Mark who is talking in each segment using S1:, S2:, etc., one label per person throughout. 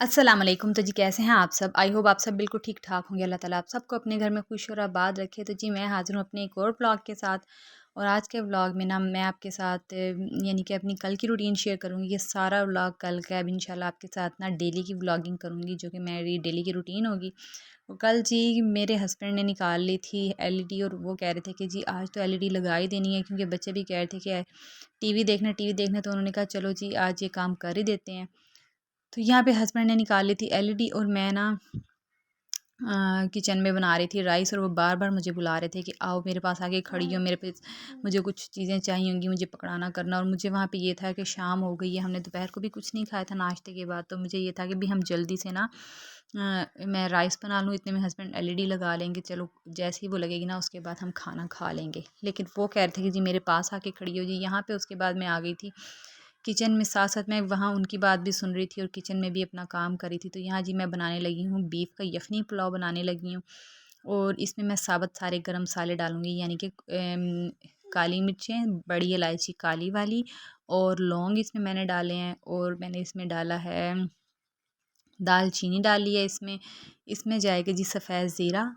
S1: अस्सलाम वालेकुम। तो जी कैसे हैं आप सब? आई होप आप सब बिल्कुल ठीक ठाक होंगे। अल्लाह ताला आप सबको अपने घर में खुश और आबाद रखे। तो जी मैं हाज़िर हूँ अपने एक और व्लॉग के साथ। और आज के व्लॉग में ना मैं आपके साथ यानी कि अपनी कल की रूटीन शेयर करूँगी। ये सारा व्लॉग कल का अब इंशाल्लाह आपके साथ ना डेली की व्लॉगिंग करूँगी, जो कि मेरी डेली की रूटीन होगी। और कल जी मेरे हस्बैंड ने निकाल ली थी एलईडी, और वो कह रहे थे कि जी आज तो एलईडी लगा ही देनी है, क्योंकि बच्चे भी कह रहे थे कि टीवी देखना। तो उन्होंने कहा चलो जी आज ये काम कर ही देते हैं। तो यहाँ पे हस्बैंड ने निकाल ली थी एलईडी, और मैं ना किचन में बना रही थी राइस, और वो बार बार मुझे बुला रहे थे कि आओ मेरे पास आके खड़ी हो, मेरे पे मुझे कुछ चीज़ें चाहिए होंगी, मुझे पकड़ाना करना। और मुझे वहाँ पे ये था कि शाम हो गई है, हमने दोपहर को भी कुछ नहीं खाया था नाश्ते के बाद। तो मुझे ये था कि भी हम जल्दी से ना मैं राइस बना लूँ, इतने में हस्बैंड एलईडी लगा लेंगे, चलो जैसे ही वो लगेगी ना उसके बाद हम खाना खा लेंगे। लेकिन वो कह रहे थे कि जी मेरे पास आके खड़ी हो जी यहाँ पे। उसके बाद मैं आ गई थी किचन में, साथ साथ मैं वहाँ उनकी बात भी सुन रही थी और किचन में भी अपना काम कर रही थी। तो यहाँ जी मैं बनाने लगी हूँ बीफ का यखनी पुलाव बनाने लगी हूँ। और इसमें मैं साबुत सारे गरम मसाले डालूँगी, यानी कि काली मिर्चें, बड़ी इलायची काली वाली, और लौंग इसमें मैंने डाले हैं। और मैंने इसमें डाला है दालचीनी डाली है इसमें। इसमें जाएगा जी सफ़ेद ज़ीरा,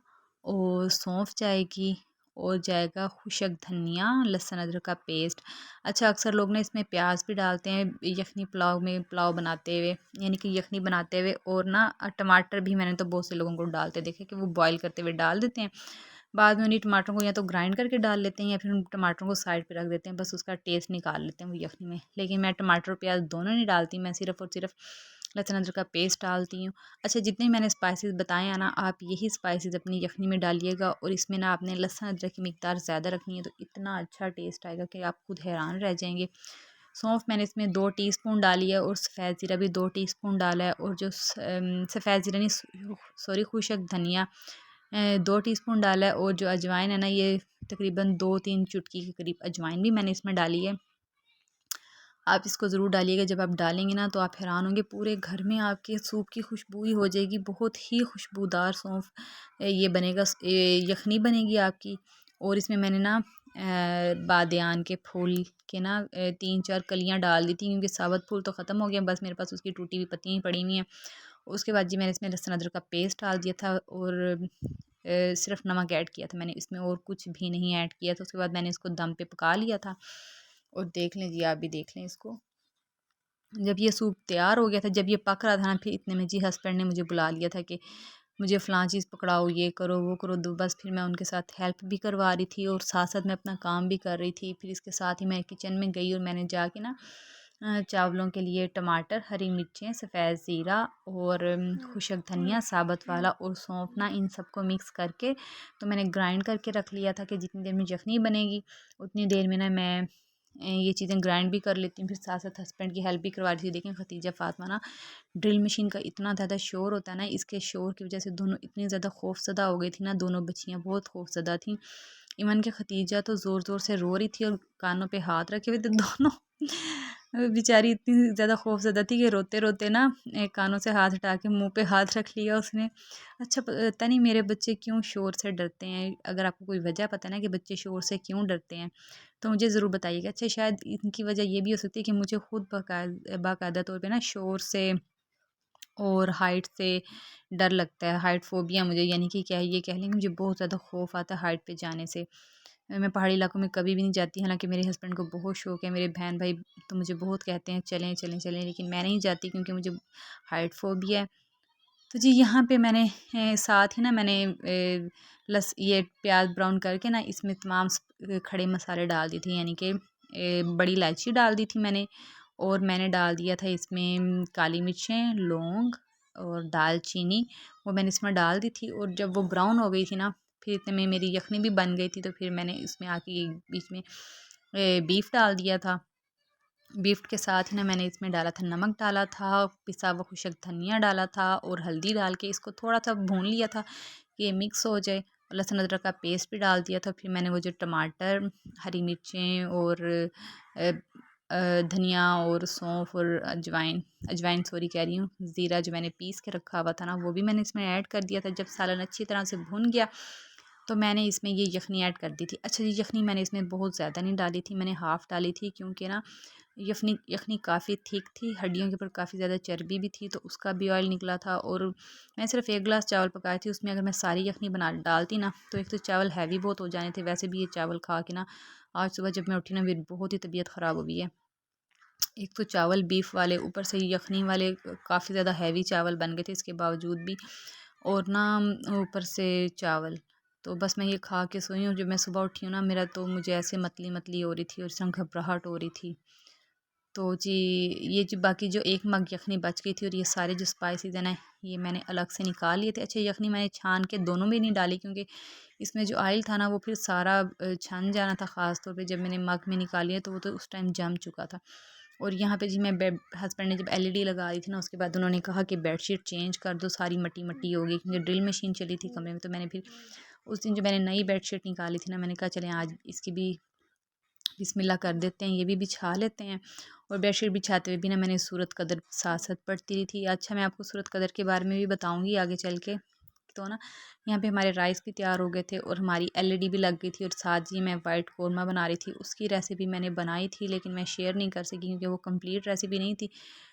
S1: और सौंफ जाएगी, और जाएगा खुशक धनिया, लहसुन अदरक का पेस्ट। अच्छा, अक्सर लोग ना इसमें प्याज भी डालते हैं यखनी पुलाव में, पुलाव बनाते हुए, यानी कि यखनी बनाते हुए। और ना टमाटर भी मैंने तो बहुत से लोगों को डालते देखे कि वो बॉईल करते हुए डाल देते हैं। बाद में उन्हीं टमाटरों को या तो ग्राइंड करके डाल लेते हैं, या फिर उन टमाटरों को साइड पे रख देते हैं, बस उसका टेस्ट निकाल लेते हैं वो यखनी में। लेकिन मैं टमाटर और प्याज दोनों नहीं डालती, मैं सिर्फ़ और सिर्फ लहसुन अदरक का पेस्ट डालती हूँ। अच्छा, जितने मैंने स्पाइसेस बताए हैं ना, आप यही स्पाइसेस अपनी यखनी में डालिएगा। और इसमें ना आपने लहसुन अदरक की मिकदार ज़्यादा रखनी है, तो इतना अच्छा टेस्ट आएगा कि आप खुद हैरान रह जाएंगे। सौंफ मैंने इसमें 2 टीस्पून डाली है, और सफ़ेद ज़ीरा भी 2 टीस्पून डाला है। और जो सफ़ेद ज़ीरा नहीं, सॉरी, खुशक धनिया 2 टीस्पून डाला है। और जो अजवाइन है ना, ये तकरीबन 2-3 चुटकी के करीब अजवाइन भी मैंने इसमें डाली है। आप इसको ज़रूर डालिएगा, जब आप डालेंगे ना तो आप हैरान होंगे, पूरे घर में आपके सूप की खुशबू ही हो जाएगी। बहुत ही खुशबूदार सौंफ ये बनेगा, यखनी बनेगी आपकी। और इसमें मैंने ना बादियान के फूल के ना 3-4 कलियां डाल दी थी, क्योंकि साबुत फूल तो ख़त्म हो गया, बस मेरे पास उसकी टूटी हुई पत्तियाँ ही पड़ी हुई हैं। उसके बाद जी मैंने इसमें लहसुन अदरक का पेस्ट डाल दिया था, और सिर्फ नमक ऐड किया था मैंने इसमें, और कुछ भी नहीं ऐड किया था। उसके बाद मैंने इसको दम पे पका लिया था। और देख लें जी, आप भी देख लें इसको। जब ये सूप तैयार हो गया था, जब ये पक रहा था ना, फिर इतने में जी हस्बैंड ने मुझे बुला लिया था कि मुझे फ़लाँ चीज़ पकड़ाओ, ये करो वो करो। तो बस फिर मैं उनके साथ हेल्प भी करवा रही थी, और साथ साथ मैं अपना काम भी कर रही थी। फिर इसके साथ ही मैं किचन में गई, और मैंने जाके ना चावलों के लिए टमाटर, हरी मिर्चें, सफ़ेद ज़ीरा, और खुशक धनिया साबुत वाला, और सौंफ ना, इन सबको मिक्स करके तो मैंने ग्राइंड करके रख लिया था, कि जितनी देर में यखनी बनेगी उतनी देर में ना मैं ये चीज़ें ग्राइंड भी कर लेती हूँ। फिर साथ साथ हस्बैंड की हेल्प भी करवा रही थी। देखें खतीजा फ़ातिमा ना, ड्रिल मशीन का इतना ज़्यादा शोर होता है ना, इसके शोर की वजह से दोनों इतनी ज़्यादा खौफज़दा हो गई थी ना, दोनों बच्चियाँ बहुत खौफज़दा थीं। इवन के खतीजा तो ज़ोर ज़ोर से रो रही थी, और कानों पे हाथ रखे हुए थे दोनों। बेचारी इतनी ज़्यादा खौफज़दा थी कि रोते रोते ना कानों से हाथ हटा के मुंह पे हाथ रख लिया उसने। अच्छा, पता नहीं मेरे बच्चे क्यों शोर से डरते हैं। अगर आपको कोई वजह पता है ना कि बच्चे शोर से क्यों डरते हैं, तो मुझे ज़रूर बताइएगा। अच्छा, शायद इनकी वजह ये भी हो सकती है कि मुझे खुद बाकायदा तौर पे ना शोर से और हाइट से डर लगता है। हाइट फ़ोबिया मुझे, यानी कि क्या है, ये कह लें कि मुझे बहुत ज़्यादा खौफ़ आता है हाइट पे जाने से। मैं पहाड़ी इलाकों में कभी भी नहीं जाती, हालाँकि मेरे हस्बैंड को बहुत शौक है, मेरे बहन भाई तो मुझे बहुत कहते हैं चलें, चलें, चलें, लेकिन मैं नहीं जाती, क्योंकि मुझे हाइट फ़ोबिया है। तो जी यहाँ पे मैंने साथ ही ना मैंने ये प्याज़ ब्राउन करके ना इसमें तमाम खड़े मसाले डाल दिए थे, यानी कि बड़ी इलायची डाल दी थी मैंने। और मैंने डाल दिया था इसमें काली मिर्चें, लौंग, और दालचीनी, वो मैंने इसमें डाल दी थी। और जब वो ब्राउन हो गई थी ना, फिर इतने में मेरी यखनी भी बन गई थी। तो फिर मैंने इसमें आके बीच में बीफ डाल दिया था। बीफ के साथ ही ना मैंने इसमें डाला था, नमक डाला था, पिसा हुआ खुशक धनिया डाला था, और हल्दी डाल के इसको थोड़ा सा भून लिया था कि ये मिक्स हो जाए। लहसुन अदरक का पेस्ट भी डाल दिया था। फिर मैंने वो जो टमाटर, हरी मिर्चें, और अ, धनिया, और सौंफ, और अजवाइन अजवाइन सॉरी कह रही हूँ, ज़ीरा जो मैंने पीस के रखा हुआ था ना, वो भी मैंने इसमें ऐड कर दिया था। जब सालन अच्छी तरह से भुन गया, तो मैंने इसमें ये यखनी ऐड कर दी थी। अच्छा जी, यखनी मैंने इसमें बहुत ज़्यादा नहीं डाली थी, मैंने हाफ़ डाली थी, क्योंकि ना यखनी यखनी काफ़ी थिक थी, हड्डियों के ऊपर काफ़ी ज़्यादा चर्बी भी थी, तो उसका भी ऑयल निकला था। और मैं सिर्फ़ 1 गिलास चावल पकाए थे, उसमें अगर मैं सारी यखनी बना डालती ना, तो एक तो चावल हैवी बहुत हो जाने थे। वैसे भी ये चावल खा के ना आज सुबह जब मैं उठी ना, मेरी बहुत ही तबीयत ख़राब हो गई है। एक तो चावल बीफ वाले, ऊपर से यखनी वाले काफ़ी ज़्यादा हैवी चावल बन गए थे इसके बावजूद भी, और ना ऊपर से चावल। तो बस मैं ये खा के सोई हूँ। जब मैं सुबह उठी हूँ ना, मेरा तो मुझे ऐसे मतली-मतली हो रही थी और इसमें घबराहट हो रही थी। तो जी, ये जो बाकी जो 1 मग यखनी बच गई थी और ये सारे जो स्पाइसेस हैं ना, ये मैंने अलग से निकाल लिए थे। अच्छा, यखनी मैंने छान के दोनों में नहीं डाली, क्योंकि इसमें जो ऑयल था ना वो फिर सारा छन जाना था। ख़ास तौर पे जब मैंने मग में निकाली है तो वो तो उस टाइम जम चुका था। और यहाँ पे जी मैं बेड हस्बैंड ने जब एलईडी लगा दी थी ना, उसके बाद उन्होंने कहा कि बेडशीट चेंज कर दो, सारी मट्टी-मट्टी हो गई, क्योंकि ड्रिल मशीन चली थी कमरे में। तो मैंने फिर उस दिन जो मैंने नई बेडशीट निकाली थी ना, मैंने कहा चलें आज इसकी भी बिस्मिल्लाह कर देते हैं, ये भी बिछा लेते हैं। और बेडशीट बिछाते हुए भी ना मैंने सूरत कदर साथ साथ पढ़ती रही थी। अच्छा, मैं आपको सूरत कदर के बारे में भी बताऊंगी आगे चल के। तो ना यहाँ पे हमारे राइस भी तैयार हो गए थे और हमारी एलईडी भी लग गई थी, और साथ ही मैं वाइट कौरमा बना रही थी। उसकी रेसिपी मैंने बनाई थी, लेकिन मैं शेयर नहीं कर सकी क्योंकि वो कंप्लीट रेसिपी नहीं थी।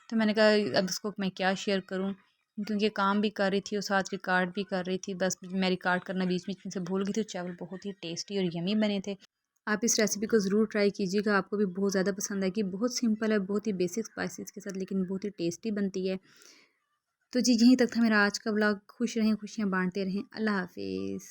S1: तो मैंने कहा अब इसको मैं क्या शेयर करूँ, क्योंकि काम भी कर रही थी और साथ रिकॉर्ड भी कर रही थी। बस मैं रिकॉर्ड करना बीच बीच में से भूल गई थी। चावल बहुत ही टेस्टी और यमी बने थे। आप इस रेसिपी को ज़रूर ट्राई कीजिएगा, आपको भी बहुत ज़्यादा पसंद आएगी। बहुत सिंपल है, बहुत ही बेसिक स्पाइसेस के साथ, लेकिन बहुत ही टेस्टी बनती है। तो जी, यहीं तक था मेरा आज का व्लॉग। खुश रहें, खुशियाँ बांटते रहें। अल्लाह हाफिज़।